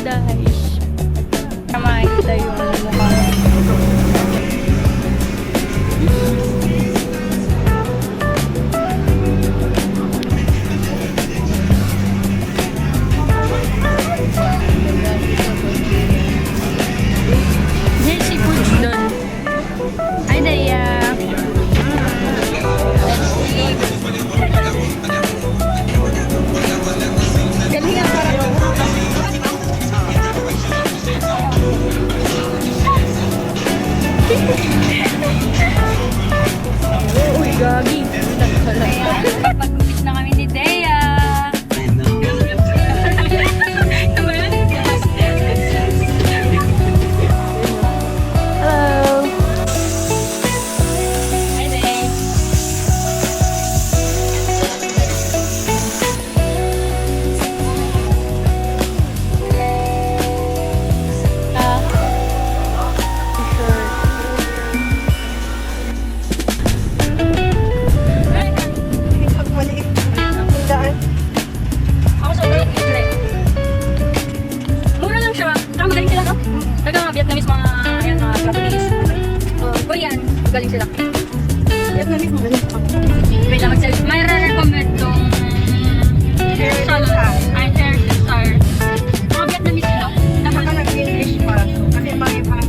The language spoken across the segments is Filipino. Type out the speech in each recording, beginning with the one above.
Paradise. Makikita yung mukha. Jersey Foods doon. Hi, Daya. Galing nga parang. Uy, gabi. Pag-upit na kami ni Dea. Hello. Hi, Dea. Ako sa Ulit Ulit. Mura lang siya. Saka magaling sila, no? Mga Vietnamese, mga Japanese, Korean, galing sila. Vietnamese, magaling sila. Wait lang, may re-recommend tong hair salon. Ay, hair star. Mga Vietnamese sila. Nakaka-English pa. Kasi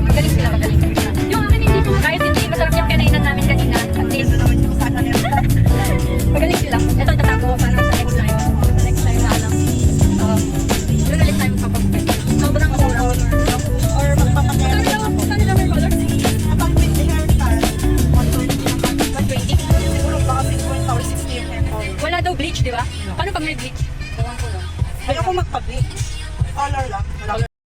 magaling sila, magaling sila. Yung akin hindi po, kahit hindi masarap yung kinainan namin kanina. At least, magaling sila. Ito, tatago ko para sa next time. Sa next time na lang. Yun ulit tayo magpapagpit. Sobrang mura. Or magpapakita. Saan nila may color? Kapag with the hairstyle, 120. siguro baka 6.60 yung hairstyle. Wala daw bleach, di ba? Paano pag may bleach? Ayoko magpa-bleach. Color lang.